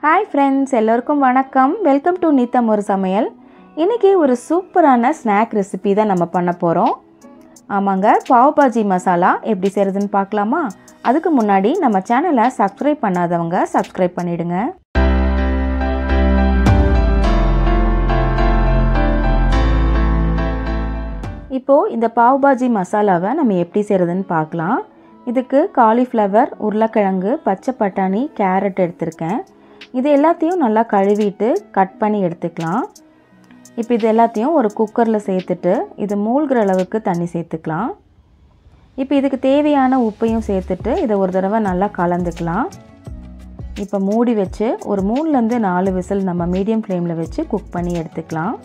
Hi friends, எல்லோருக்கும் வணக்கம். Welcome to நித்தம் ஒரு சமையல். இன்றைக்கி ஒரு சூப்பரான ஸ்நாக் ரெசிபி தான் நம்ம பண்ண போகிறோம். ஆமாங்க, பாவ் பாஜி மசாலா எப்படி செய்கிறதுன்னு பார்க்கலாமா? அதுக்கு முன்னாடி நம்ம சேனலை சப்ஸ்கிரைப் பண்ணாதவங்க சப்ஸ்கிரைப் பண்ணிவிடுங்க. இப்போது இந்த பாவ் பாஜி மசாலாவை நம்ம எப்படி செய்கிறதுன்னு பார்க்கலாம். இதுக்கு காலிஃப்ளவர், உருளைக்கிழங்கு, பச்சை பட்டாணி, கேரட் எடுத்திருக்கேன். இது எல்லாத்தையும் நல்லா கழுவிட்டு கட் பண்ணி எடுத்துக்கலாம். இப்போ இது எல்லாத்தையும் ஒரு குக்கரில் சேர்த்துட்டு இது மூழ்கிற அளவுக்கு தண்ணி சேர்த்துக்கலாம். இப்போ இதுக்கு தேவையான உப்பையும் சேர்த்துட்டு இதை ஒரு தடவை நல்லா கலந்துக்கலாம். இப்போ மூடி வச்சு ஒரு 3லேருந்து 4 விசில் நம்ம மீடியம் ஃப்ளேமில் வச்சு குக் பண்ணி எடுத்துக்கலாம்.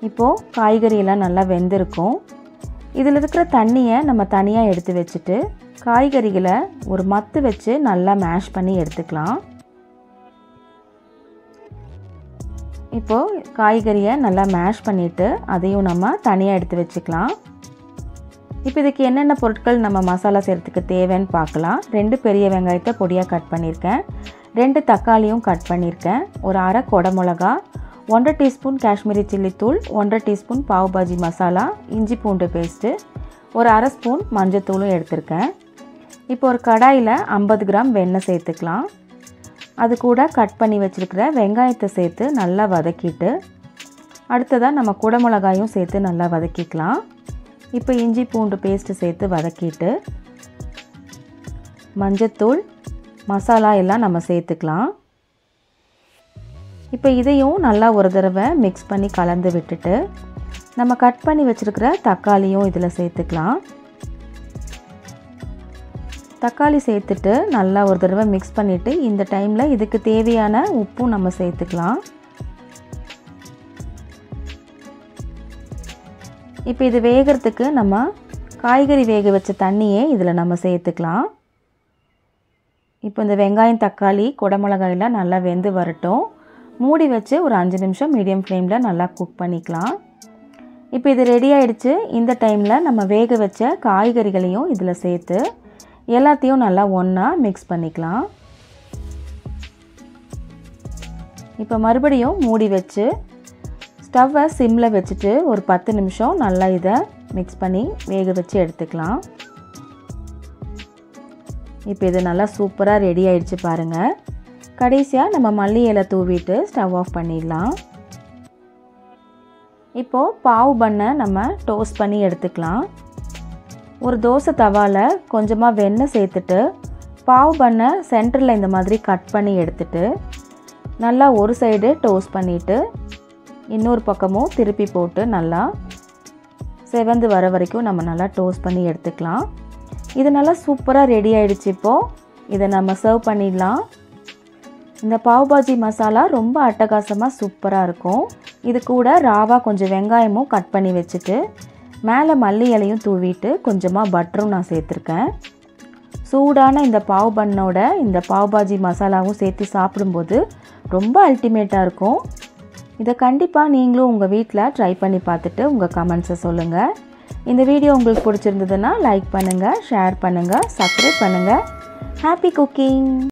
இப்போது காய்கறியெல்லாம் நல்லா வெந்திருக்கும். இதில் இருக்கிற தண்ணியை நம்ம தனியாக எடுத்து வச்சுட்டு காய்கறிகளை ஒரு மத்து வச்சு நல்லா மேஷ் பண்ணி எடுத்துக்கலாம். இப்போது காய்கறியை நல்லா மேஷ் பண்ணிவிட்டு அதையும் நம்ம தனியாக எடுத்து வச்சுக்கலாம். இப்போ இதுக்கு என்னென்ன பொருட்கள் நம்ம மசாலா செய்கிறதுக்கு தேவைன்னு பார்க்கலாம். 2 பெரிய வெங்காயத்தை பொடியாக கட் பண்ணியிருக்கேன், 2 தக்காளியும் கட் பண்ணியிருக்கேன், ஒரு அரை குடமிளகா, 1.5 டீஸ்பூன் காஷ்மீரி சில்லி தூள், 1.5 டீஸ்பூன் பாவ் பாஜி மசாலா, இஞ்சி பூண்டு பேஸ்ட்டு, ஒரு அரை ஸ்பூன் மஞ்சத்தூளும் எடுத்திருக்கேன். இப்போ ஒரு கடாயில் 50 கிராம் வெண்ணெய் சேர்த்துக்கலாம். அது கூட கட் பண்ணி வச்சுருக்கிற வெங்காயத்தை சேர்த்து நல்லா வதக்கிட்டு அடுத்ததாக நம்ம குடமிளகாயும் சேர்த்து நல்லா வதக்கிக்கலாம். இப்போ இஞ்சி பூண்டு பேஸ்ட்டு சேர்த்து வதக்கிட்டு மஞ்சத்தூள், மசாலா எல்லாம் நம்ம சேர்த்துக்கலாம். இப்போ இதையும் நல்லா ஒரு தடவை மிக்ஸ் பண்ணி கலந்து விட்டுட்டு நம்ம கட் பண்ணி வச்சுருக்கிற தக்காளியும் இதில் சேர்த்துக்கலாம். தக்காளி சேர்த்துட்டு நல்லா ஒரு தடவை மிக்ஸ் பண்ணிவிட்டு இந்த டைமில் இதுக்கு தேவையான உப்பும் நம்ம சேர்த்துக்கலாம். இப்போ இது வேகிறதுக்கு நம்ம காய்கறி வேக வச்ச தண்ணியே இதில் நம்ம சேர்த்துக்கலாம். இப்போ இந்த வெங்காயம், தக்காளி, குடமிளகாயெல்லாம் நல்லா வெந்து வரட்டும். மூடி வச்சு ஒரு 5 நிமிஷம் மீடியம் ஃப்ளேமில் நல்லா குக் பண்ணிக்கலாம். இப்போ இது ரெடி ஆகிடுச்சு. இந்த டைமில் நம்ம வேக வச்ச காய்கறிகளையும் இதில் சேர்த்து எல்லாத்தையும் நல்லா ஒன்றா மிக்ஸ் பண்ணிக்கலாம். இப்போ மறுபடியும் மூடி வச்சு ஸ்டவ்வை சிம்மில் வச்சுட்டு ஒரு 10 நிமிஷம் நல்லா இதை மிக்ஸ் பண்ணி வேக வச்சு எடுத்துக்கலாம். இப்போ இது நல்லா சூப்பராக ரெடி ஆகிடுச்சு பாருங்கள். கடைசியாக நம்ம மல்லி இலை தூவிட்டு ஸ்டவ் ஆஃப் பண்ணிடலாம். இப்போது பாவ் பண்ணை நம்ம டோஸ்ட் பண்ணி எடுத்துக்கலாம். ஒரு தோசை தவாவில் கொஞ்சமாக வெண்ணெய் சேர்த்துட்டு பாவ் பண்ணை சென்டரில் இந்த மாதிரி கட் பண்ணி எடுத்துட்டு நல்லா ஒரு சைடு டோஸ்ட் பண்ணிவிட்டு இன்னொரு பக்கமும் திருப்பி போட்டு நல்லா செவந்து வர வரைக்கும் நம்ம நல்லா டோஸ்ட் பண்ணி எடுத்துக்கலாம். இது நல்லா சூப்பராக ரெடி ஆகிடுச்சு. இப்போது இதை நம்ம சர்வ் பண்ணிடலாம். இந்த பாவ் பாஜி மசாலா ரொம்ப அட்டகாசமாக சூப்பராக இருக்கும். இது கூட ராவாக கொஞ்சம் வெங்காயமும் கட் பண்ணி வச்சுட்டு மேலே மல்லி இலையும் தூவிட்டு கொஞ்சமாக பட்டரும் நான் சேர்த்துருக்கேன். சூடான இந்த பாவ் பண்ணோட இந்த பாவ் பாஜி மசாலாவும் சேர்த்து சாப்பிடும்போது ரொம்ப அல்டிமேட்டாக இருக்கும். இதை கண்டிப்பாக நீங்களும் உங்கள் வீட்டில் ட்ரை பண்ணி பார்த்துட்டு உங்கள் கமெண்ட்ஸை சொல்லுங்கள். இந்த வீடியோ உங்களுக்கு பிடிச்சிருந்ததுன்னா லைக் பண்ணுங்கள், ஷேர் பண்ணுங்கள், சப்ஸ்கிரைப் பண்ணுங்கள். Happy cooking!